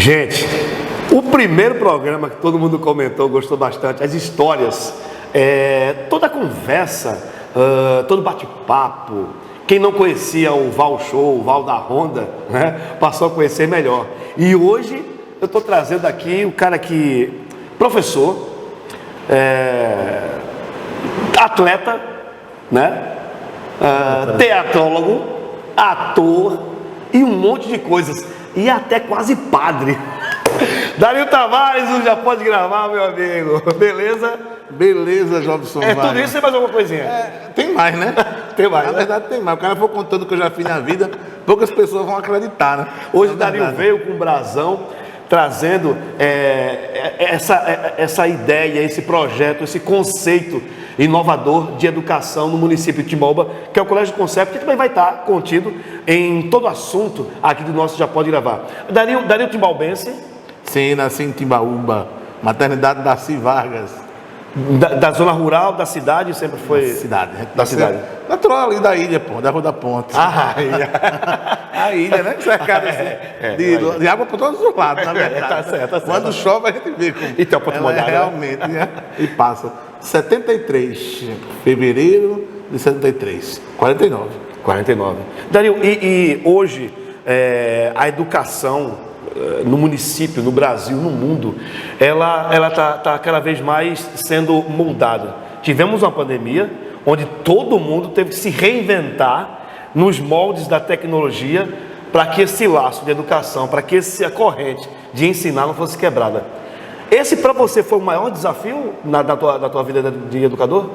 Gente, o primeiro programa que todo mundo comentou, gostou bastante, as histórias, toda a conversa, todo bate-papo. Quem não conhecia o Val Show, o Val da Honda, né, passou a conhecer melhor. E hoje eu estou trazendo aqui o cara que, professor, atleta, né, teatrólogo, ator e um monte de coisas. E até quase padre. Dario Tavares, já pode gravar, meu amigo. Beleza? Beleza, Jobson. Tudo isso e mais alguma coisinha? Tem mais, né? Tem mais. Na verdade, tem mais. O cara for contando o que eu já fiz na vida, poucas pessoas vão acreditar, né? Hoje o Dario veio com um brasão, trazendo essa ideia, esse projeto, esse conceito inovador de educação no município de Timbaúba, que é o Colégio Concept, que também vai estar contido em todo assunto aqui do nosso Já Pode Gravar. Dario Timbaubense. Sim, nasci em Timbaúba, maternidade Darcy Vargas. Da zona rural, da cidade, sempre foi? Da cidade. Natural ali da ilha, pô, da Rua da Ponte. Ah, a ilha. A ilha, né? Cercada assim, de água por todos os lados, na verdade. Tá certo. Quando chove, a gente vê como E tem uma ponte molhada, realmente, né? E passa. 73, fevereiro de 73, 49. Dario, e hoje a educação no município, no Brasil, no mundo, ela tá cada vez mais sendo moldada. Tivemos uma pandemia onde todo mundo teve que se reinventar nos moldes da tecnologia para que esse laço de educação, para que essa corrente de ensinar não fosse quebrada. Esse para você foi o maior desafio na tua vida de educador?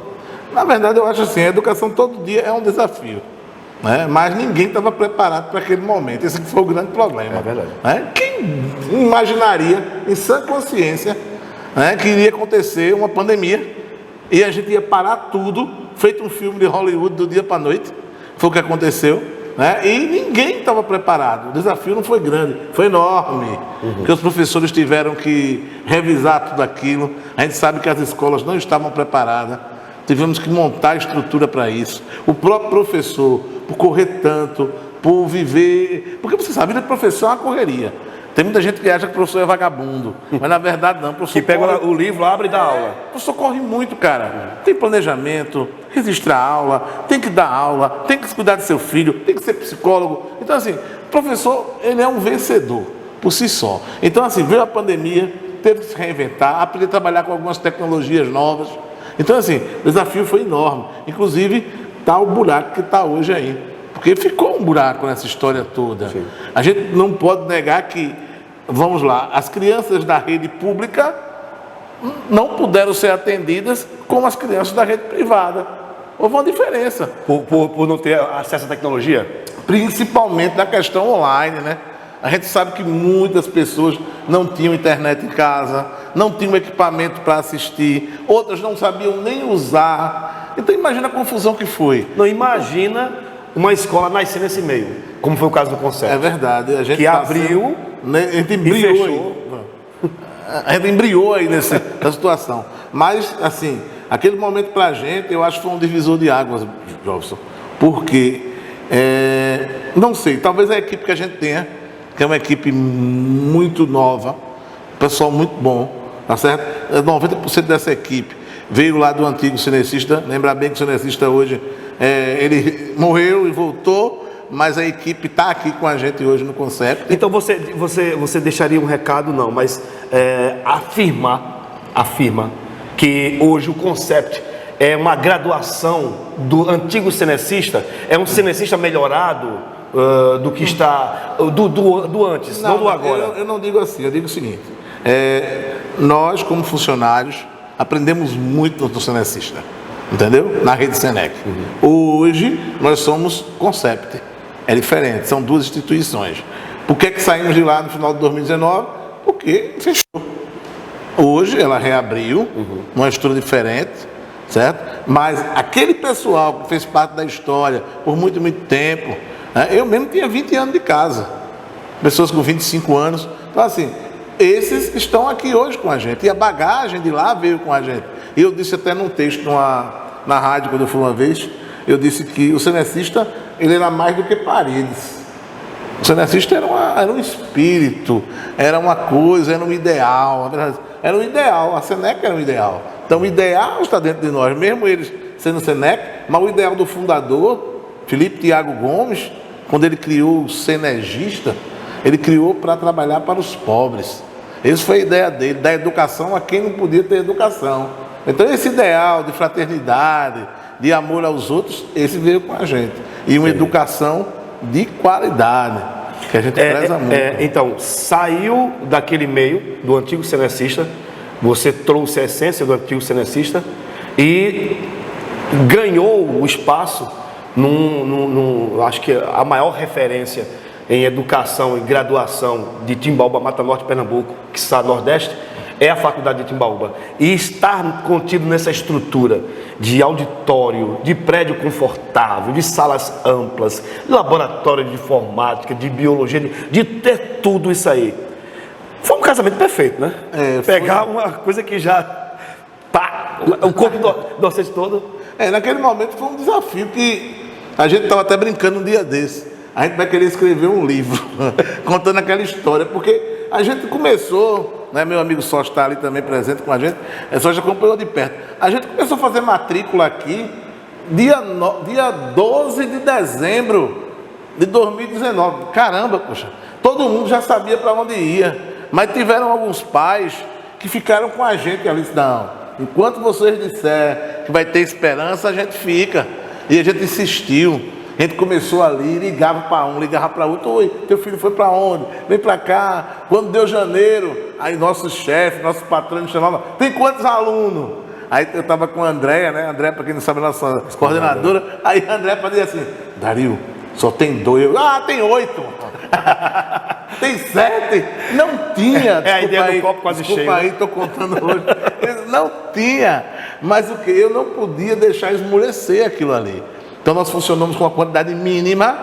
Na verdade, eu acho assim, a educação todo dia é um desafio, né? Mas ninguém estava preparado para aquele momento. Esse foi o grande problema. É verdade. Né? Quem imaginaria, em sã consciência, né, que iria acontecer uma pandemia e a gente ia parar tudo, feito um filme de Hollywood do dia para a noite? Foi o que aconteceu. Né? E ninguém estava preparado. O desafio não foi grande, foi enorme. Porque os professores tiveram que revisar tudo aquilo. A gente sabe que as escolas não estavam preparadas. Tivemos que montar a estrutura para isso. O próprio professor, por correr tanto, por viver... Porque você sabe, a vida de professor é uma correria. Tem muita gente que acha que o professor é vagabundo, mas na verdade não. O professor que pega o livro, abre e dá aula. O professor corre muito, cara. Tem planejamento, registrar aula, tem que dar aula, tem que cuidar do seu filho, tem que ser psicólogo. Então, assim, o professor, ele é um vencedor por si só. Então, assim, veio a pandemia, teve que se reinventar, aprender a trabalhar com algumas tecnologias novas. Então, assim, o desafio foi enorme. Inclusive, está o buraco que está hoje aí. Porque ficou um buraco nessa história toda. Sim. A gente não pode negar que, vamos lá, as crianças da rede pública não puderam ser atendidas como as crianças da rede privada. Houve uma diferença. Por não ter acesso à tecnologia? Principalmente na questão online, né? A gente sabe que muitas pessoas não tinham internet em casa, não tinham equipamento para assistir, outras não sabiam nem usar. Então imagina a confusão que foi. Não, imagina uma escola nascer nesse meio, como foi o caso do Concept. É verdade. A gente que abriu, a gente embriou aí. A gente embriou aí nessa situação. Mas, assim, aquele momento pra gente, eu acho que foi um divisor de águas, Jobson. Porque, não sei, talvez a equipe que a gente tenha, que é uma equipe muito nova, pessoal muito bom, tá certo? 90% dessa equipe veio lá do antigo cinecista. Lembra bem que o cinecista hoje, ele morreu e voltou, mas a equipe está aqui com a gente hoje no Concept. Então você deixaria um recado, não, mas afirma que hoje o Concept é uma graduação do antigo cinecista, é um cinecista melhorado do que está, do antes, não do agora. Eu não digo assim, eu digo o seguinte, nós como funcionários aprendemos muito no cinecista, entendeu? Na rede Senec. Hoje nós somos Concept, é diferente, são duas instituições. Por que saímos de lá no final de 2019? Porque fechou. Hoje ela reabriu, numa estrutura diferente, certo? Mas aquele pessoal que fez parte da história por muito, muito tempo, né? Eu mesmo tinha 20 anos de casa, pessoas com 25 anos, então assim, esses estão aqui hoje com a gente, e a bagagem de lá veio com a gente. E eu disse até num texto na rádio, quando eu fui uma vez, eu disse que o cinecista, ele era mais do que paredes. O cenecista era um espírito, era uma coisa, era um ideal. Era um ideal, a Senec era um ideal. Então o ideal está dentro de nós, mesmo eles sendo Senec, mas o ideal do fundador, Felipe Tiago Gomes, quando ele criou o Senegista, ele criou para trabalhar para os pobres. Essa foi a ideia dele, dar educação a quem não podia ter educação. Então esse ideal de fraternidade, de amor aos outros, esse veio com a gente. E uma educação de qualidade, que a gente preza muito. Então, saiu daquele meio do antigo cenecista, você trouxe a essência do antigo cenecista e ganhou o espaço acho que a maior referência em educação e graduação de Timbaúba, Mata Norte, Pernambuco, que está Nordeste, é a Faculdade de Timbaúba. E estar contido nessa estrutura de auditório, de prédio confortável, de salas amplas, de laboratório de informática, de biologia, de ter tudo isso aí. Foi um casamento perfeito, né? Pegar uma coisa que já... o corpo docente todo. Naquele momento foi um desafio que a gente estava até brincando um dia desse. A gente vai querer escrever um livro contando aquela história, porque a gente começou, né, meu amigo Sócio está ali também presente com a gente, Sócio acompanhou de perto. A gente começou a fazer matrícula aqui dia 12 de dezembro de 2019. Caramba, poxa, todo mundo já sabia para onde ia, mas tiveram alguns pais que ficaram com a gente ali, não, enquanto vocês disserem que vai ter esperança, a gente fica. E a gente insistiu. A gente começou ali, ligava para um, ligava para outro. Oi, teu filho foi para onde? Vem para cá. Quando deu janeiro, aí nosso chefe, nosso patrão nos chamava, tem quantos alunos? Aí eu estava com a Andréia, né? Andréia, para quem não sabe, nossa coordenadora. Aí a Andréia fazia assim, Dario, só tem 2. Tem 8. Tem 7. Não tinha. A ideia do copo quase cheio. Desculpa aí, estou contando hoje. Não tinha. Mas o que? Eu não podia deixar esmorecer aquilo ali. Então nós funcionamos com uma quantidade mínima,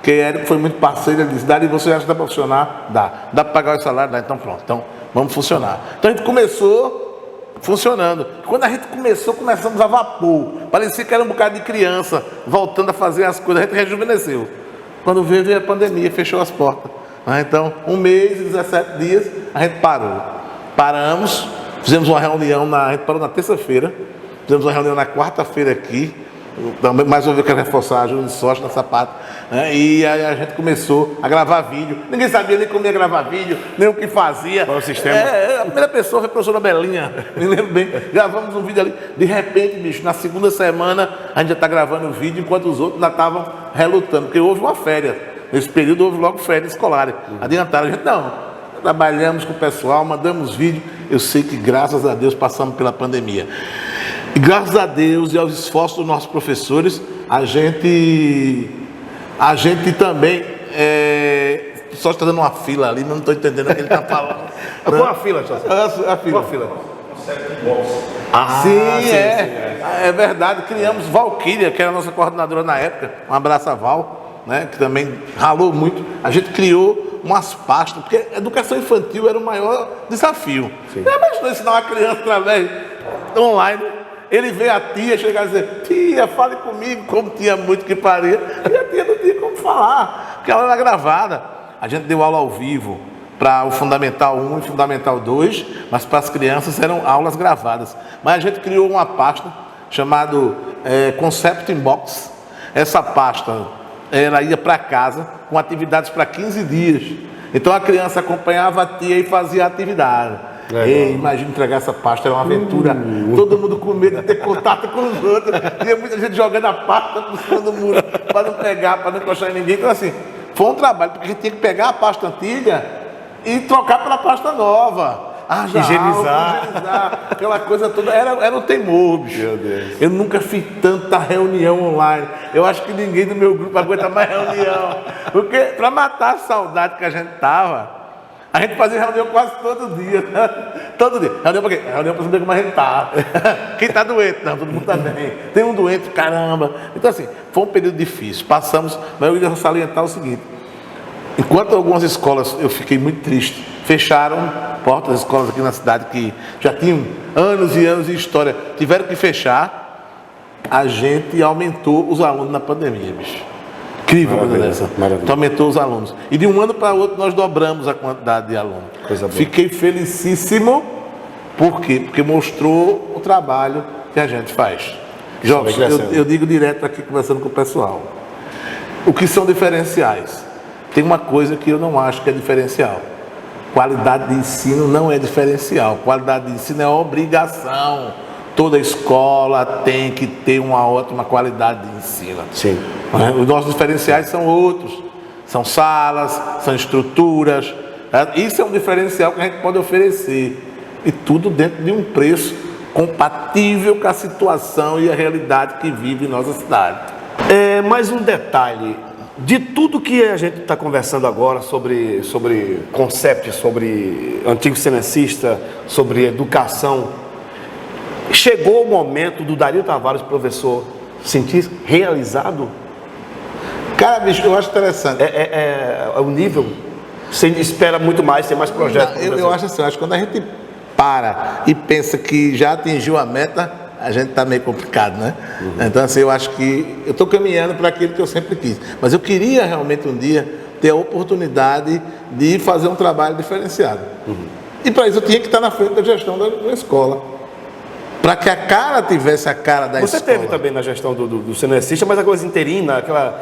que Érico foi muito parceiro, ele disse, Dari, você acha que dá para funcionar? Dá. Dá para pagar o salário? Dá. Então pronto, então vamos funcionar. Então a gente começou funcionando. Quando a gente começamos a vapor. Parecia que era um bocado de criança, voltando a fazer as coisas, a gente rejuvenesceu. Quando veio a pandemia, fechou as portas. Então, 1 mês e 17 dias, a gente parou. Paramos, fizemos uma reunião, a gente parou na terça-feira, fizemos uma reunião na quarta-feira aqui, também, mais uma vez eu quero reforçar a ajuda de sócio na Sapato, né? E aí a gente começou a gravar vídeo. Ninguém sabia nem como ia gravar vídeo, nem o que fazia. Qual é o sistema? A primeira pessoa foi a professora Belinha, me lembro bem. Gravamos um vídeo ali. De repente, bicho, na segunda semana a gente já está gravando o vídeo, enquanto os outros ainda estavam relutando, porque houve uma férias. Nesse período houve logo férias escolares. Adiantaram, a gente não. Trabalhamos com o pessoal, mandamos vídeo. Eu sei que graças a Deus passamos pela pandemia. E graças a Deus e aos esforços dos nossos professores, a gente também, só está dando uma fila ali, mas não estou entendendo o que ele está falando. Qual a fila, José? A fila. Qual a fila? Sim, é verdade. Criamos Valquíria, que era a nossa coordenadora na época. Um abraço a Val, né, que também ralou muito. A gente criou umas pastas, porque a educação infantil era o maior desafio. Você imaginou ensinar uma criança através online? Ele vê a tia chegar e dizer, tia, fale comigo, como tinha muito que parir. E a tia não tinha como falar, porque ela era gravada. A gente deu aula ao vivo para o Fundamental 1 e Fundamental 2, mas para as crianças eram aulas gravadas. Mas a gente criou uma pasta chamada Concept Inbox. Essa pasta, ela ia para casa com atividades para 15 dias. Então a criança acompanhava a tia e fazia a atividade. Imagina entregar essa pasta, era uma aventura. Todo mundo com medo de ter contato com os outros. Tinha muita gente jogando a pasta por cima do muro para não pegar, para não encostar em ninguém. Então assim, foi um trabalho, porque a gente tinha que pegar a pasta antiga e trocar pela pasta nova. Higienizar, aquela coisa toda. Era um temor, bicho. Meu Deus. Eu nunca fiz tanta reunião online. Eu acho que ninguém do meu grupo aguenta mais reunião. Porque para matar a saudade que a gente tava, a gente fazia reunião quase todo dia. Todo dia. Reunião para quê? Reunião para saber como a gente tá. Quem tá doente? Não, todo mundo tá bem. Tem um doente, caramba. Então assim, foi um período difícil. Passamos, mas eu queria salientar o seguinte. Enquanto algumas escolas, eu fiquei muito triste, fecharam portas das escolas aqui na cidade que já tinham anos e anos de história, tiveram que fechar, a gente aumentou os alunos na pandemia, bicho. Incrível uma coisa Maravilha, dessa. maravilha. Então aumentou os alunos. E de um ano para outro nós dobramos a quantidade de alunos. Coisa boa. Fiquei felicíssimo. Por quê? Porque mostrou o trabalho que a gente faz. Jovens, vai crescendo. eu digo direto aqui conversando com o pessoal. O que são diferenciais? Tem uma coisa que eu não acho que é diferencial. Qualidade de ensino não é diferencial. Qualidade de ensino é obrigação. Toda escola tem que ter uma ótima qualidade de ensino. Sim. Os nossos diferenciais são outros. São salas, são estruturas. Isso é um diferencial que a gente pode oferecer. E tudo dentro de um preço compatível com a situação e a realidade que vive em nossa cidade. Mais um detalhe. De tudo que a gente está conversando agora sobre concept, sobre antigo cenecista, sobre educação, chegou o momento do Dario Tavares, professor, sentir realizado? Cara, bicho, eu acho interessante. É o nível? Você espera muito mais, tem mais projetos? Eu acho assim, eu acho que quando a gente para e pensa que já atingiu a meta, a gente está meio complicado, né? Então, assim, eu acho que eu estou caminhando para aquilo que eu sempre quis. Mas eu queria realmente um dia ter a oportunidade de fazer um trabalho diferenciado. E para isso eu tinha que estar na frente da gestão da escola. Para que a cara tivesse a cara da Você escola. teve também na gestão do cenecista, mas a coisa interina, aquela...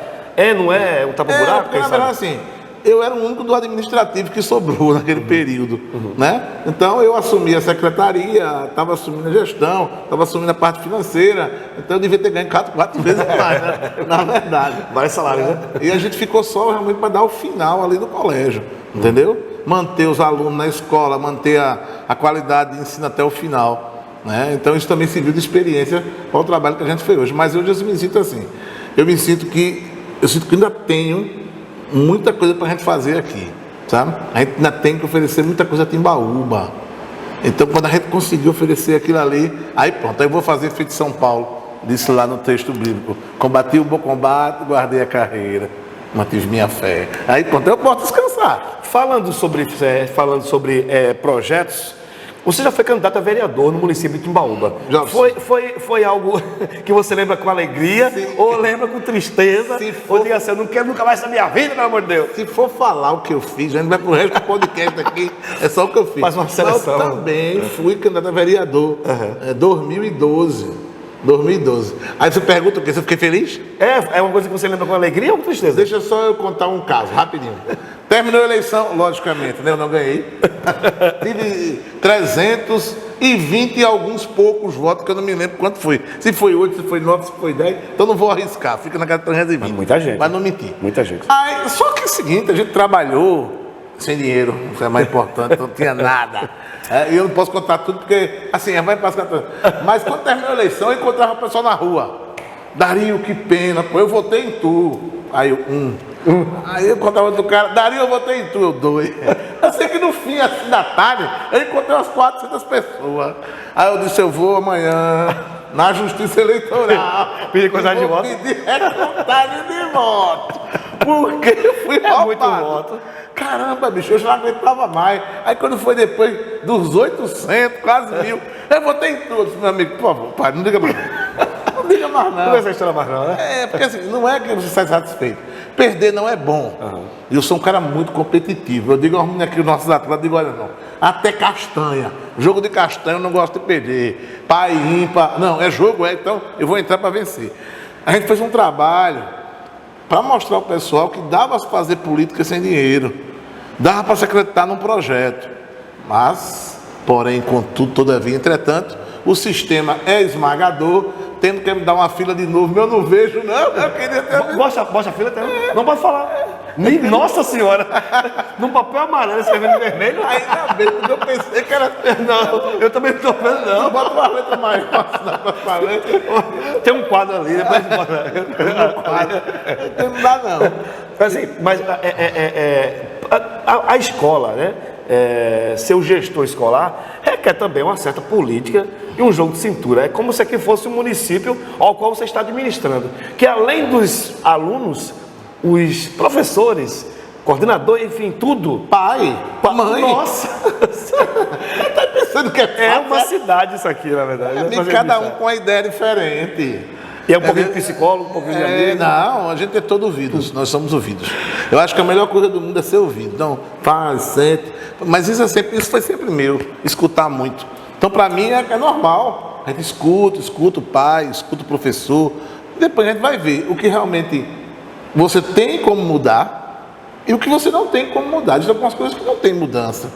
não é? Um tapa-buraco? Porque, na verdade, assim, eu era o único do administrativo que sobrou naquele período, né? Então eu assumi a secretaria, estava assumindo a gestão, estava assumindo a parte financeira, então eu devia ter ganho 4 vezes mais, né? Na verdade. Vários salários, né? E a gente ficou só realmente para dar o final ali do colégio, entendeu? Manter os alunos na escola, manter a qualidade de ensino até o final, né? Então isso também serviu de experiência para o trabalho que a gente fez hoje. Mas hoje eu me sinto assim, eu sinto que ainda tenho muita coisa para a gente fazer aqui, sabe? A gente ainda tem que oferecer muita coisa a Timbaúba. Então, quando a gente conseguir oferecer aquilo ali, aí pronto, aí eu vou fazer feito São Paulo, disse lá no texto bíblico: combati o bom combate, guardei a carreira, mantive minha fé. Aí pronto, eu posso descansar. Falando sobre projetos, você já foi candidato a vereador no município de Timbaúba. Já. Foi algo que você lembra com alegria? Sim. Ou lembra com tristeza? Se for- Ou diga assim, eu não quero nunca mais essa minha vida, pelo amor de Deus. Se for falar o que eu fiz, a gente vai pro resto do podcast aqui, é só o que eu fiz. Faz uma seleção. Mas eu também fui candidato a vereador, 2012. Aí você pergunta o quê? Você fiquei feliz? É uma coisa que você lembra com alegria ou com tristeza? Deixa só eu contar um caso, rapidinho. Terminou a eleição, logicamente, né? Eu não ganhei. Tive 320 e alguns poucos votos, que eu não me lembro quanto foi. Se foi 8, se foi 9, se foi 10, então não vou arriscar, fica naquela 320. Mas muita gente. Mas não mentir. Muita gente. Aí, só que é o seguinte, a gente trabalhou sem dinheiro, isso é mais importante, não tinha nada. E eu não posso contar tudo, porque, assim, vai passar tudo. Mas quando terminou a eleição, eu encontrava o pessoal na rua. Dario, que pena, pô, eu votei em tu. Aí eu, Aí eu encontrava outro cara, Dario, eu votei em tu, eu 2. Eu sei que no fim, assim, da tarde, eu encontrei umas 400 pessoas. Aí eu disse, eu vou amanhã na Justiça Eleitoral. Pedir contagem de Vou voto? pedir contagem de voto. Porque eu fui roubado. muito voto. Caramba, bicho, eu já não aguentava mais. Aí quando foi depois dos 800, quase 1000, eu votei em tudo. Meu amigo, por favor, pai, não diga mais não. Não diga mais não. Não é essa história mais não, né? Porque assim, não é que você sai satisfeito. Perder não é bom. E eu sou um cara muito competitivo. Eu digo aos meninos aqui, os nossos atletas, eu digo, olha não, até castanha. Jogo de castanha eu não gosto de perder. Pai ímpar, não, é jogo, então eu vou entrar para vencer. A gente fez um trabalho para mostrar ao pessoal que dava para fazer política sem dinheiro. Dava para se acreditar num projeto. Mas, porém, contudo, todavia, entretanto, o sistema é esmagador, tendo que me dar uma fila de novo. Eu não vejo, não. Eu queria ter... Mostra a fila até. Não pode falar. Nossa senhora! Num papel amarelo, escrevendo em vermelho. Ainda bem, porque eu pensei que era... Não, eu também não estou vendo, não. Bota uma letra mais fácil na próxima letra. Tem um quadro ali, depois bota. Não dá, não. Assim, mas a escola, né? Ser o gestor escolar requer também uma certa política e um jogo de cintura. É como se aqui fosse um município ao qual você está administrando, que além dos alunos, os professores, coordenador, enfim, tudo. Pai, mãe. Nossa! Tá pensando que É uma cidade isso aqui, na verdade. E cada um com uma ideia diferente. E é um pouquinho de psicólogo, um pouquinho de amigo. Não, a gente é todo ouvidos, nós somos ouvidos. Eu acho que a melhor coisa do mundo é ser ouvido. Então, faz, sente. Mas isso foi sempre meu, escutar muito. Então, para mim, é normal. A gente escuta o pai, escuta o professor. Depois a gente vai ver o que realmente você tem como mudar e o que você não tem como mudar. Existem algumas coisas que não tem mudança.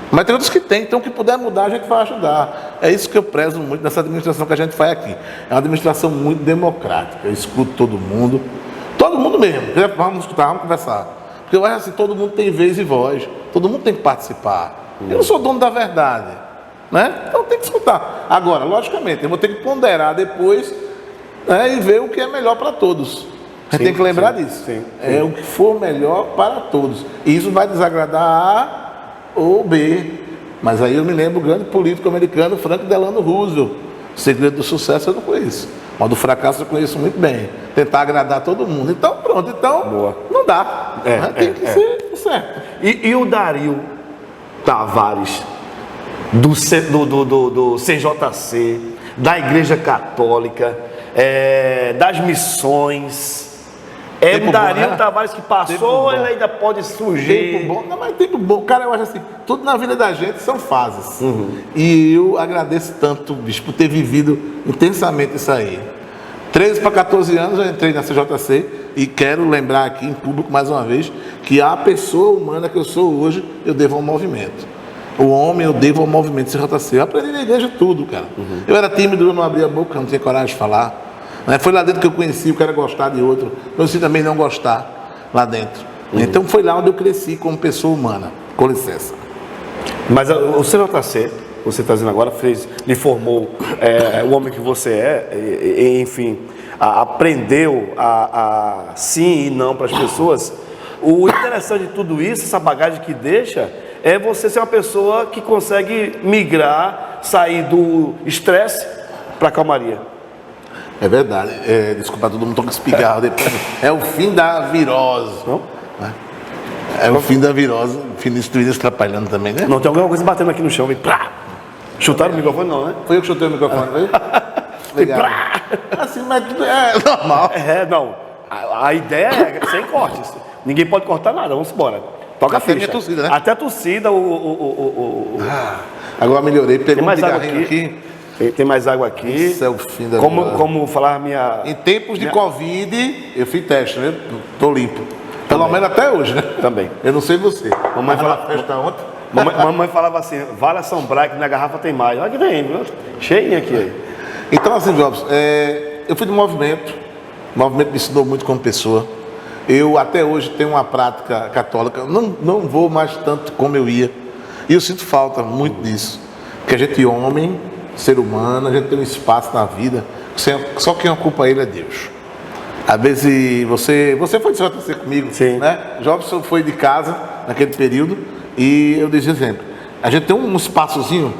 Mas tem outras que tem. Então, o que puder mudar, a gente vai ajudar. É isso que eu prezo muito nessa administração que a gente faz aqui. É uma administração muito democrática. Eu escuto todo mundo. Todo mundo mesmo. Vamos escutar, vamos conversar. Porque eu acho assim, todo mundo tem vez e voz. Todo mundo tem que participar. Eu não sou dono da verdade. Né? Então tem que escutar. Agora, logicamente, eu vou ter que ponderar depois, né, e ver o que é melhor para todos. A gente tem que lembrar disso. É o que for melhor para todos. E isso vai desagradar A ou B. Mas aí eu me lembro do grande político americano Franklin Delano Roosevelt. O segredo do sucesso eu não conheço. Mas do fracasso eu conheço muito bem. Tentar agradar todo mundo. Então pronto, não dá. Tem que ser certo. E o Dario Tavares, do CJC, da Igreja Católica, das missões. É o Dario Tavares que passou ou ele ainda pode surgir? Tempo bom, não, mas tempo bom. Cara, eu acho assim, tudo na vida da gente são fases. E eu agradeço tanto, bicho, por ter vivido intensamente isso aí. 13 para 14 anos eu entrei na CJC e quero lembrar aqui em público mais uma vez que a pessoa humana que eu sou hoje, eu devo ao movimento. O homem eu devo ao movimento CJC. Eu aprendi na igreja tudo, cara. Eu era tímido, eu não abria a boca, não tinha coragem de falar. Foi lá dentro que eu conheci o cara gostar de outro. Eu conheci também não gostar lá dentro. Então foi lá onde eu cresci como pessoa humana. Com licença. Mas o CJC, você está dizendo agora, lhe formou o homem que você é, enfim, aprendeu a sim e não para as pessoas. O interessante de tudo isso, essa bagagem que deixa, é você ser uma pessoa que consegue migrar, sair do estresse para a calmaria. É verdade. Desculpa, todo mundo toca espigarro depois. É o fim da virose. Não? É o fim da virose. Finis atrapalhando também, né? Não, tem alguma coisa batendo aqui no chão. Vem, chutaram o microfone, não, né? Foi eu que chutei o microfone, foi? Legal. Assim, mas tudo é normal. Não. A ideia é sem cortes. Ninguém pode cortar nada. Vamos embora. Toca a ficha. Até a torcida, né? Até a torcida, Agora melhorei. Pegou mais um água cigarrinho aqui. Tem mais água aqui. Isso é o fim da Como falar minha... Em tempos de Covid, eu fiz teste, né? Tô limpo. Pelo menos até hoje, né? Também. Eu não sei você. Mamãe falava festa ontem. Mamãe falava assim, vale assombrar que na garrafa tem mais. Olha que tem, viu? Cheinho aqui. Então, assim, Jobs, eu fui do movimento. O movimento me ensinou muito como pessoa. Eu até hoje tenho uma prática católica. Não vou mais tanto como eu ia. E eu sinto falta muito disso. Porque a gente, homem, ser humano, a gente tem um espaço na vida. Só quem ocupa ele é Deus. Às vezes você foi de CJC comigo, sim, né? Jobson foi de casa naquele período e eu disse exemplo. A gente tem um espaçozinho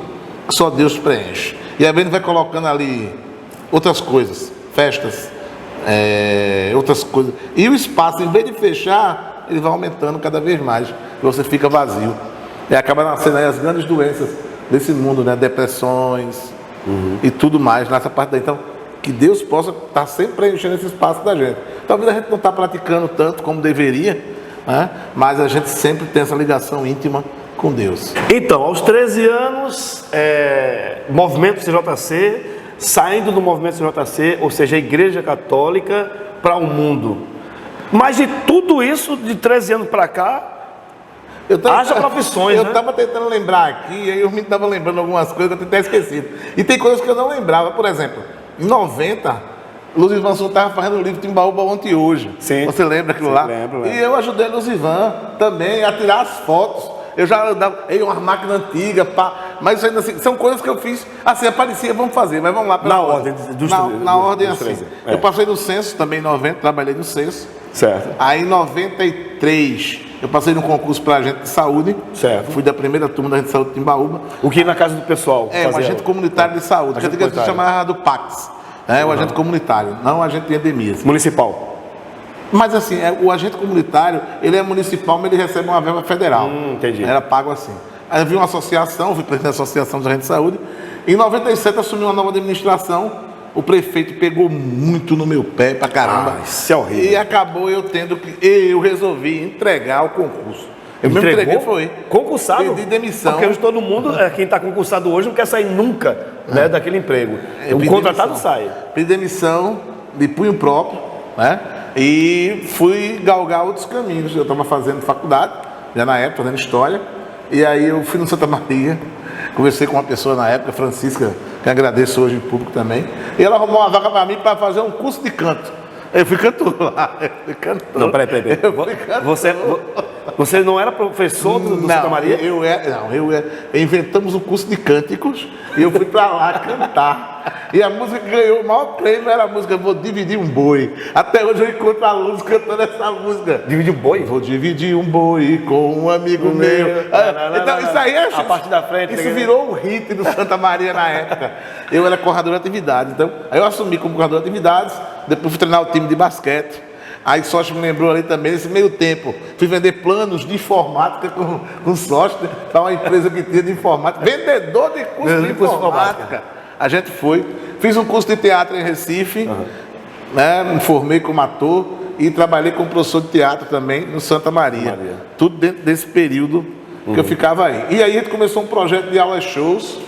que só Deus preenche. E às vezes vai colocando ali outras coisas, festas, outras coisas. E o espaço, em vez de fechar, ele vai aumentando cada vez mais. E você fica vazio. E acaba nascendo aí as grandes doenças desse mundo, né? Depressões e tudo mais nessa parte daí. Então, que Deus possa estar sempre preenchendo esse espaço da gente. Talvez a gente não está praticando tanto como deveria, né? Mas a gente sempre tem essa ligação íntima com Deus. Então, aos 13 anos, movimento CJC, saindo do movimento CJC, ou seja, a Igreja Católica, para o mundo. Mas de tudo isso, de 13 anos para cá, haja profissões, eu né? estava tentando lembrar aqui, aí eu me estava lembrando algumas coisas que eu tinha até esquecido. E tem coisas que eu não lembrava, por exemplo, em 90, Luzivan estava fazendo o livro Timbaúba ontem e hoje. Sim. Você lembra aquilo lá? Lembro. E eu ajudei a Luzivan também a tirar as fotos. Eu já andava, uma máquina antiga, pá. Mas ainda assim, são coisas que eu fiz, assim, aparecia, vamos fazer, mas vamos lá. Na ordem dos Na ordem dos assim. 13. Eu passei no censo também em 90, trabalhei no censo. Certo. Aí em 93, eu passei num concurso para agente de saúde. Certo. Fui da primeira turma da agente de saúde de Timbaúba. O que na casa do pessoal? Um agente comunitário de saúde. Que se chamava do PAX. O agente comunitário, não o agente de endemias. Municipal. Mas assim, o agente comunitário, ele é municipal, mas ele recebe uma verba federal. Entendi. Era pago assim. Aí eu vi uma associação, fui presidente da Associação de Agentes de Saúde. Em 97 assumi uma nova administração, o prefeito pegou muito no meu pé pra caramba. Isso é horrível. E acabou eu tendo que. Eu resolvi entregar o concurso. Eu mesmo entreguei, foi. Concursado? Pedi demissão. Porque hoje todo mundo, quem está concursado hoje, não quer sair nunca né, daquele emprego. O contratado sai. Pedi demissão de punho próprio, né? E fui galgar outros caminhos. Eu estava fazendo faculdade, já na época, fazendo história. E aí eu fui no Santa Maria, conversei com uma pessoa na época, Francisca, que agradeço hoje em público também. E ela arrumou uma vaga para mim para fazer um curso de canto. Eu fui cantor lá. Não, peraí. Você não era professor do Santa Maria? Inventamos um curso de cânticos e eu fui para lá cantar. E a música que ganhou o maior prêmio era a música Vou Dividir um Boi. Até hoje eu encontro alunos cantando essa música. Dividir um boi? Vou dividir um boi com um amigo meu. Então, isso aí é a parte da frente. Isso virou um hit do Santa Maria na época. Eu era coordenador de atividades. Então, aí eu assumi como coordenador de atividades. Depois fui treinar o time de basquete. Aí Sócio me lembrou ali também, nesse meio tempo, fui vender planos de informática com Sócio, para uma empresa que tinha de informática, vendedor de curso de informática. A gente foi, fiz um curso de teatro em Recife, né, me formei como ator e trabalhei como professor de teatro também no Santa Maria. Tudo dentro desse período que eu ficava aí. E aí a gente começou um projeto de aulas shows,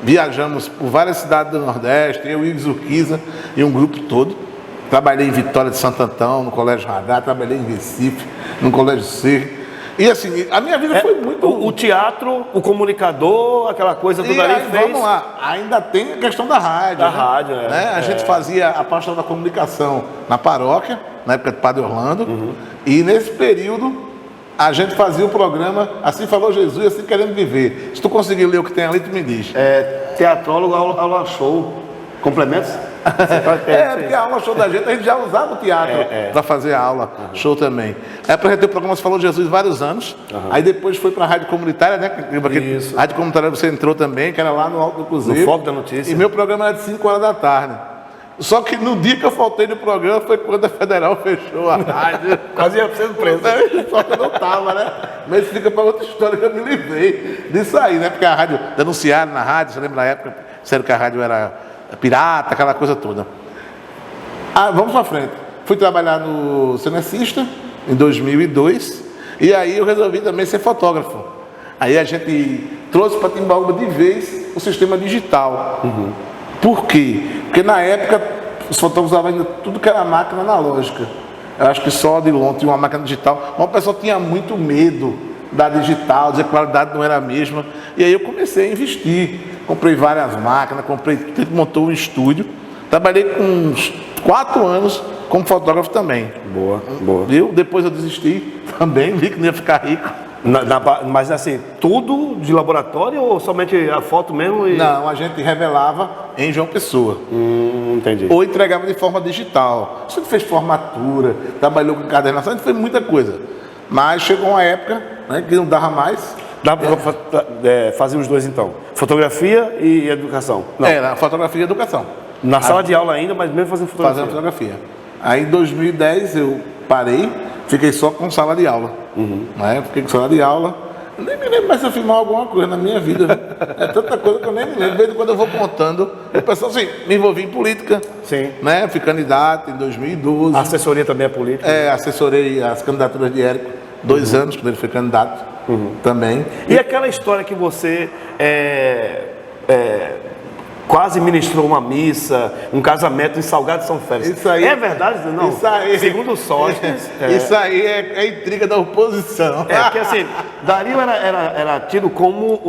viajamos por várias cidades do Nordeste, eu e Urquiza e um grupo todo. Trabalhei em Vitória de Santo Antão, no Colégio Radar, trabalhei em Recife, no Colégio C. E assim, a minha vida foi muito... O teatro, o comunicador, aquela coisa tudo ali fez... Vamos lá, ainda tem a questão da rádio. Da rádio, né? A gente fazia a pastoral da comunicação na paróquia, na época do Padre Orlando, e nesse período a gente fazia o programa Assim Falou Jesus, Assim Querendo Viver. Se tu conseguir ler o que tem ali, tu me diz. Teatrólogo, aula show, complementos? Porque a aula show da gente, a gente já usava o teatro para fazer a aula, show também. Aí apresentei o programa Você Falou Jesus vários anos, aí depois foi para a Rádio Comunitária, né? Isso. Rádio Comunitária você entrou também, que era lá no Alto do Cruzeiro. No Foco da Notícia. E meu programa era de 5 horas da tarde. Só que no dia que eu faltei no programa foi quando a Federal fechou a rádio. Quase ia sendo preso. Só que eu não tava, né? Mas fica para outra história que eu me livrei disso aí, né? Porque a rádio, denunciaram na rádio, você lembra na época, disseram que a rádio era pirata, aquela coisa toda. Vamos para frente. Fui trabalhar no Cenecista em 2002 e aí eu resolvi também ser fotógrafo. Aí a gente trouxe para Timbaúba de vez o sistema digital. Por quê? Porque na época os fotógrafos usavam ainda tudo que era máquina analógica. Eu acho que só a Odilon tinha uma máquina digital. Mas o pessoal tinha muito medo da digital, dizer que a qualidade não era a mesma. E aí eu comecei a investir. Comprei várias máquinas, montou um estúdio. Trabalhei com uns 4 anos como fotógrafo também. Boa. Depois eu desisti também, vi que não ia ficar rico. Mas assim, tudo de laboratório ou somente a foto mesmo? Não, a gente revelava em João Pessoa. Entendi. Ou entregava de forma digital. A gente fez formatura, trabalhou com encadernação, a gente fez muita coisa. Mas chegou uma época, né, que não dava mais. Dá para fazer os dois então? Fotografia e educação? Não. Era fotografia e educação. Na sala de aula ainda, mas mesmo fazendo fotografia? Fazendo fotografia. Aí em 2010 eu parei, fiquei só com sala de aula. Fiquei com sala de aula. Eu nem me lembro mais se eu filmar alguma coisa na minha vida. É tanta coisa que eu nem me lembro. De vez em quando eu vou contando. O pessoal, assim, me envolvi em política. Sim. Né? Fui candidato em 2012. A assessoria também é política? Assessorei as candidaturas de Érico. 2 anos, quando ele foi candidato também. E aquela história que você quase ministrou uma missa, um casamento em Salgado de São Félix. Isso aí, é verdade? Não. Isso aí, segundo Sócrates. Isso aí é intriga da oposição. Porque assim, Dario era tido como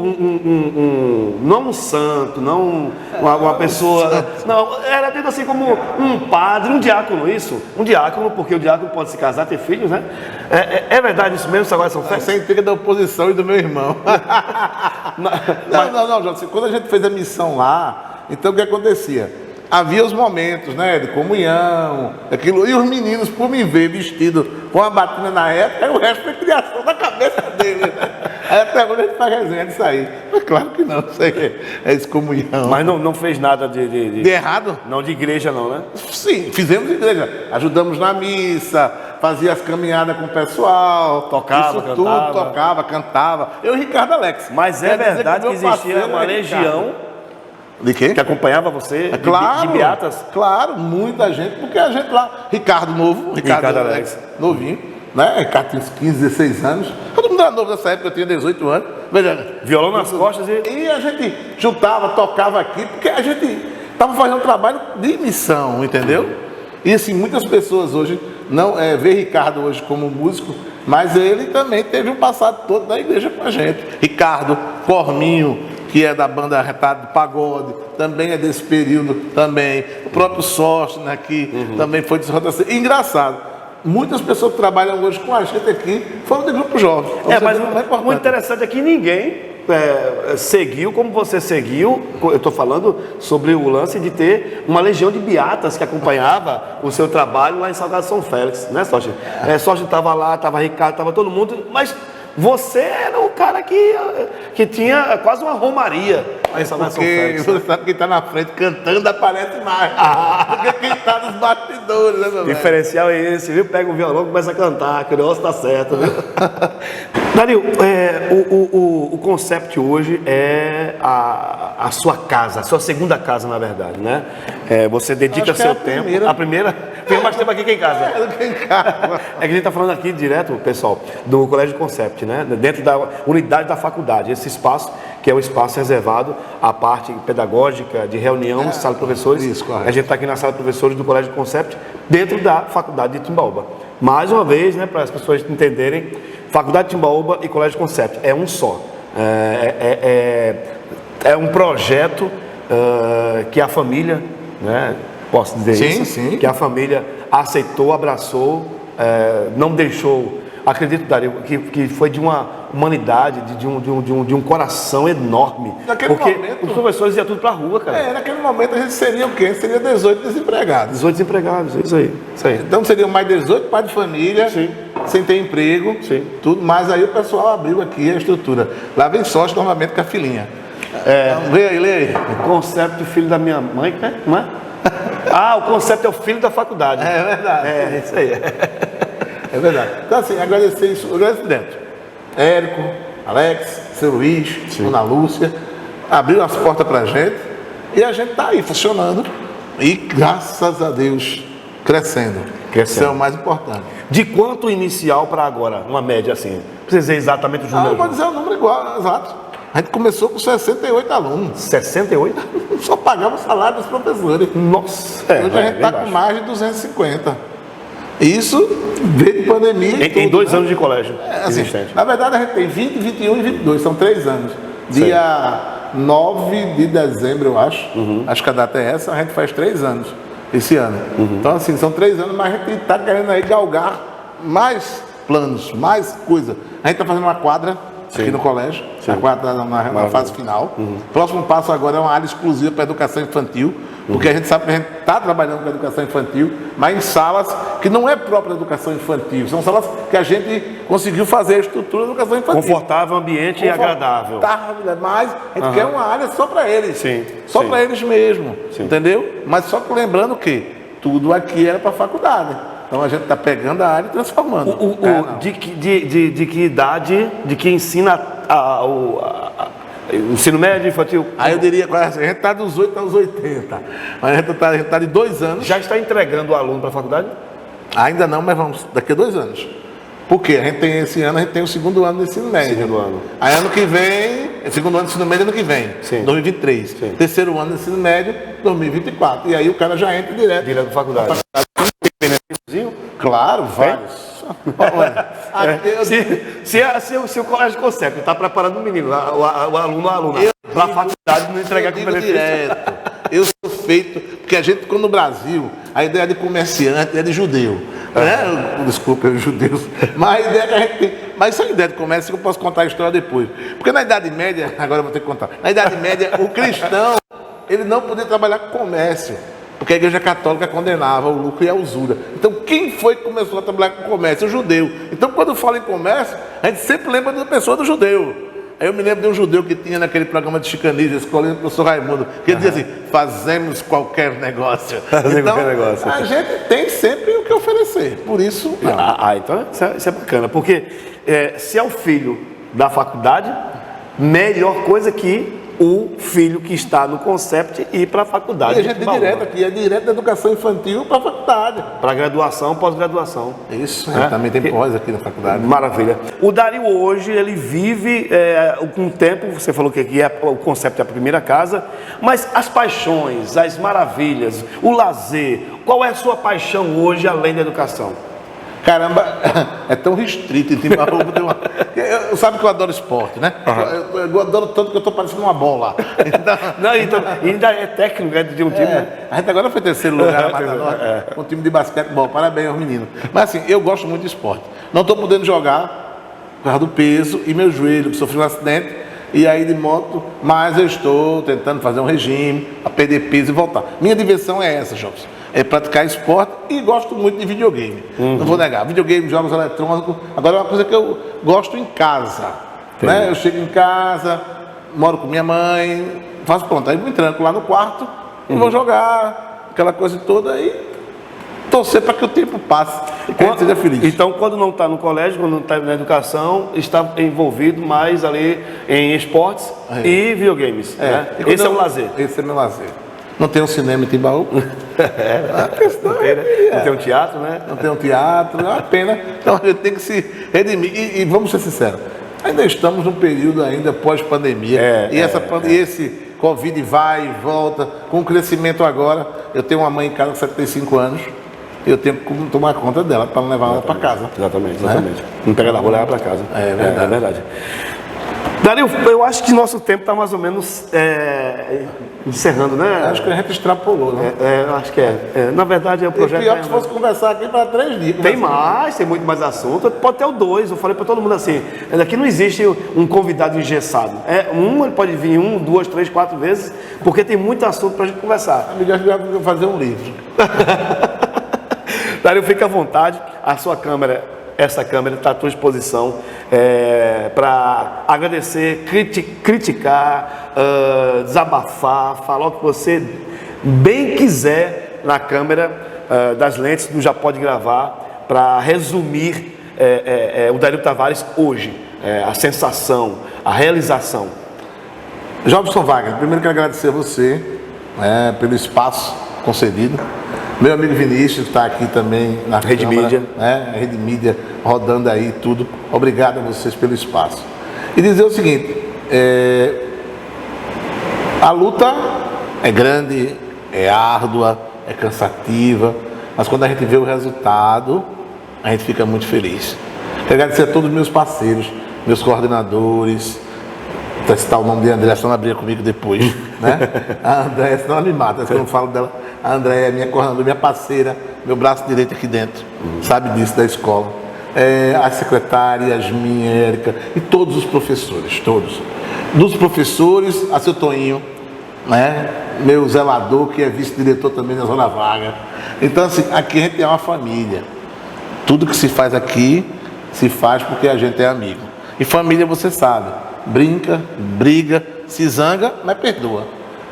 não um santo, não uma pessoa. Não, era tido assim como um padre, um diácono, isso. Um diácono, porque o diácono pode se casar, ter filhos, né? É verdade isso mesmo, Salgado de São Félix? Essa é a intriga da oposição e do meu irmão. Não, José, quando a gente fez a missão lá, então o que acontecia? Havia os momentos, né, de comunhão, aquilo, e os meninos, por me ver vestido com a batina na época, o resto foi criação da cabeça dele. Né? Aí até agora a gente faz resenha disso aí. Mas claro que não, isso aí é excomunhão. Mas não fez nada de errado? Não, de igreja não, né? Sim, fizemos igreja. Ajudamos na missa, fazia as caminhadas com o pessoal. Tocava, cantava. Eu e Ricardo Alex. Mas é verdade que existia uma legião De quê? Que acompanhava você? É claro, de Beatas? claro, muita gente, porque a gente lá, Ricardo novo, Ricardo Alex. novinho, né? Ricardo tinha uns 15, 16 anos, todo mundo era novo nessa época, eu tinha 18 anos, veja, Violão nas costas e a gente juntava, tocava aqui, porque a gente estava fazendo um trabalho de missão, entendeu? E assim, muitas pessoas hoje não vê Ricardo hoje como músico, mas ele também teve um passado todo da igreja com a gente. Ricardo, Corminho, que é da banda Retado do Pagode, também é desse período também. O próprio Sócio, né, que também foi de rotação. Engraçado, muitas pessoas que trabalham hoje com a gente aqui foram de grupo jovem. Mas o interessante é que ninguém seguiu como você seguiu. Eu estou falando sobre o lance de ter uma legião de beatas que acompanhava o seu trabalho lá em Salgado São Félix, né, Sócio? Sócio estava lá, estava Ricardo, estava todo mundo, mas você era o cara que tinha quase uma romaria lá em Salgado São Félix. Porque você sabe quem está na frente cantando aparece mais do que quem está nos bastidores, né, meu O diferencial é esse, viu? Pega o violão e começa a cantar, que o negócio tá certo, viu? Dario, o concept hoje é a sua casa, a sua segunda casa, na verdade, né? Você dedica seu tempo. A primeira? Tem mais tempo aqui que em casa. É que a gente está falando aqui direto, pessoal, do Colégio Concept, né? Dentro da unidade da faculdade, esse espaço que é o espaço reservado à parte pedagógica, de reunião, sala de professores. Isso, correto. A gente está aqui na sala de professores do Colégio Concept, dentro da faculdade de Timbaúba. Mais uma vez, né, para as pessoas entenderem, Faculdade de Timbaúba e Colégio Concept é um só. É um projeto que a família, né, posso dizer isso? Sim. Que a família aceitou, abraçou, não deixou. Acredito, Dario, que foi de uma humanidade, de um coração enorme. Naquele porque momento, os professores iam tudo pra rua, cara. naquele momento a gente seria o quê? Seria 18 desempregados. 18 desempregados, isso aí. Então seriam mais 18 pais de família, Sim. sem ter emprego, Sim. tudo, mas aí o pessoal abriu aqui a estrutura. Lá vem Sócio novamente com a filhinha. Lê aí. Concept, filho da minha mãe, né? Não é? O Concept é o filho da faculdade. É verdade. Isso aí. É verdade. Então, assim, agradecer isso, eu agradeço dentro. Érico, Alex, seu Luiz, Ana Lúcia, abriram as portas pra gente e a gente tá aí funcionando e, graças a Deus, crescendo. Isso é o mais importante. De quanto inicial para agora? Uma média assim? Não precisa dizer exatamente os Eu números. vou dizer o número igual, exato. A gente começou com 68 alunos. 68? Só pagava o salário dos professores. Nossa! Hoje a gente está com mais de 250. Isso veio de pandemia. Em 2 anos de colégio existente. Na verdade, a gente tem 20, 21 e 22, são 3 anos. Dia 9 de dezembro, eu acho. Acho que a data é essa, a gente faz 3 anos esse ano. Então, assim, são 3 anos, mas a gente está querendo aí galgar mais planos, mais coisa. A gente está fazendo uma quadra aqui no colégio, a quadra na fase final. Próximo passo agora é uma área exclusiva para educação infantil. Porque a gente sabe que a gente está trabalhando com a educação infantil, mas em salas que não é própria educação infantil, são salas que a gente conseguiu fazer a estrutura da educação infantil. Confortável, ambiente e agradável. Mas a gente quer uma área só para eles. Sim. Só para eles mesmo, entendeu? Mas só que lembrando que tudo aqui era para a faculdade. Então a gente está pegando a área e transformando. De que idade, de que ensina o ensino médio, infantil? Aí eu diria, a gente está dos 8 aos 80. Mas a gente está de 2 anos. Já está entregando o aluno para a faculdade? Ainda não, mas vamos, daqui a 2 anos. Porque a gente tem esse ano, a gente tem o 2º ano do ensino médio. Segundo ano. Aí ano que vem, 2º ano do ensino médio ano que vem, Sim. 2023. Sim. 3º ano do ensino médio, 2024. E aí o cara já entra direto. Direto para a faculdade. Claro, vários. Olha, Se o Colégio Concept está preparando o menino, o aluno, a aluna, para a faculdade não entregar com benefício. Direto. Eu sou feito, porque a gente, quando no Brasil, a ideia de comerciante é de judeu. Né? Desculpa, os judeus. Mas a ideia que a gente tem. Mas isso é ideia de comércio que eu posso contar a história depois. Porque na Idade Média, agora eu vou ter que contar. Na Idade Média, o cristão, ele não podia trabalhar com comércio. Porque a Igreja Católica condenava o lucro e a usura. Então, quem foi que começou a trabalhar com comércio? O judeu. Então, quando fala em comércio, a gente sempre lembra da pessoa do judeu. Aí eu me lembro de um judeu que tinha naquele programa de chicanismo, escolhendo o professor Raimundo, que ele dizia assim, fazemos qualquer negócio. Então, a gente tem sempre o que oferecer. Por isso, então isso é bacana. Porque se é o filho da faculdade, melhor coisa que o filho que está no Concept ir para a faculdade. E a gente é direto aqui, é direto da educação infantil para a faculdade. Para graduação, pós-graduação. Isso, também tem pós aqui na faculdade. Maravilha. O Dario hoje, ele vive com o tempo, você falou que aqui o Concept é a primeira casa, mas as paixões, as maravilhas, o lazer, qual é a sua paixão hoje além da educação? Caramba, é tão restrito em Timbaúba. Sabe que eu adoro esporte, né? Uhum. Eu adoro tanto que eu estou parecendo uma bola. Então, não, então, ainda é técnico de um time, né? A gente agora foi terceiro lugar na Mata Norte, com um time de basquetebol. Parabéns aos meninos. Mas assim, eu gosto muito de esporte. Não estou podendo jogar por causa do peso e meu joelho, que sofri um acidente, e aí de moto, mas eu estou tentando fazer um regime, a perder peso e voltar. Minha diversão é essa, Jobs. É praticar esporte e gosto muito de videogame. Não vou negar. Videogame, jogos eletrônicos. Agora é uma coisa que eu gosto em casa. Né? Eu chego em casa, moro com minha mãe, faço pronto. Aí me tranco lá no quarto e vou jogar, aquela coisa toda aí. Torcer para que o tempo passe e que a gente seja feliz. Então, quando não está no colégio, quando não está na educação, está envolvido mais ali em esportes e videogames. Né? Esse é o lazer. Esse é meu lazer. Não tem um cinema em Timbaúba. Não tem um teatro, né? Não tem um teatro, é uma pena. Então a gente tem que se redimir. E vamos ser sinceros, ainda estamos num período ainda pós-pandemia. E esse Covid vai e volta, com o crescimento agora. Eu tenho uma mãe em casa de 75 anos, eu tenho que tomar conta dela para não levar ela para casa. Exatamente. Não pega na rua, leva para casa. É verdade. Dario, eu acho que nosso tempo está mais ou menos encerrando, né? Acho que a gente extrapolou, né? Acho que é. Na verdade, é o projeto. Pior que se fosse conversar aqui para 3 dias. Tem mais, tem muito mais assunto. Pode ter o 2. Eu falei para todo mundo assim: aqui não existe um convidado engessado. Ele pode vir 1, 2, 3, 4 vezes, porque tem muito assunto para a gente conversar. Amigo, acho que vai fazer um livro. Dario, fica à vontade. A sua câmera. Essa câmera está à tua disposição para agradecer, criticar, desabafar, falar o que você bem quiser na câmera das lentes do Já Pode Gravar, para resumir o Dario Tavares hoje, a sensação, a realização. Jobson Wagner, primeiro quero agradecer a você pelo espaço concedido. Meu amigo Vinícius está aqui também na Rede Câmara, Mídia. Rede Mídia rodando aí tudo. Obrigado a vocês pelo espaço. E dizer o seguinte, a luta é grande, é árdua, é cansativa, mas quando a gente vê o resultado, a gente fica muito feliz. Quero agradecer a todos os meus parceiros, meus coordenadores. Vou citar o nome de André, senão ela briga comigo depois, né? A André, senão ela me mata, se eu não falo dela. A André é minha coordenadora, minha parceira, meu braço direito aqui dentro, sabe disso, da escola. As secretárias, minha, Érica, e todos os professores, todos. Dos professores, a seu Toinho, né? Meu zelador, que é vice-diretor também na Zona Vaga. Então, assim, aqui a gente é uma família. Tudo que se faz aqui, se faz porque a gente é amigo. E família, você sabe, brinca, briga, se zanga, mas perdoa.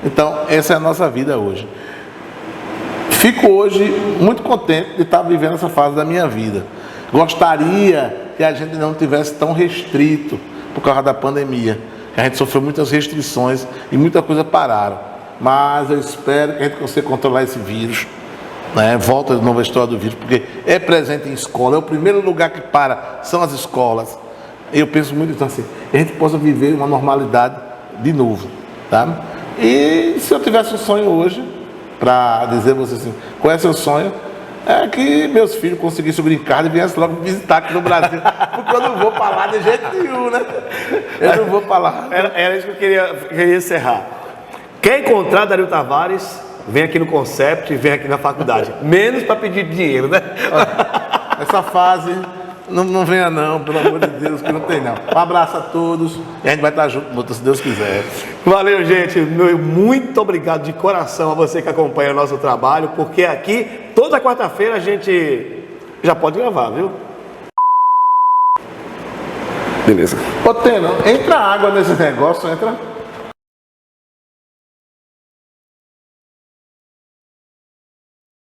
Então, essa é a nossa vida hoje. Fico hoje muito contente de estar vivendo essa fase da minha vida. Gostaria que a gente não tivesse tão restrito por causa da pandemia. A gente sofreu muitas restrições e muita coisa pararam. Mas eu espero que a gente consiga controlar esse vírus. Volta de novo a história do vírus, porque é presente em escola. É o primeiro lugar que para, são as escolas. Eu penso muito então assim, que a gente possa viver uma normalidade de novo. Tá? E se eu tivesse um sonho hoje, para dizer a você assim, qual é o seu sonho? É que meus filhos conseguissem brincar e viessem logo me visitar aqui no Brasil. Porque eu não vou para lá de jeito nenhum, né? Eu não vou para lá. Era isso que eu queria encerrar. Quer encontrar Dario Tavares, vem aqui no Concept e vem aqui na faculdade. Menos para pedir dinheiro, né? Essa fase, não venha não, pelo amor de Deus, que não tem não. Um abraço a todos e a gente vai estar junto, se Deus quiser. Valeu, gente. Muito obrigado de coração a você que acompanha o nosso trabalho, porque aqui, toda quarta-feira, a gente já pode gravar, viu? Beleza. Ô, Teno, entra água nesse negócio, entra...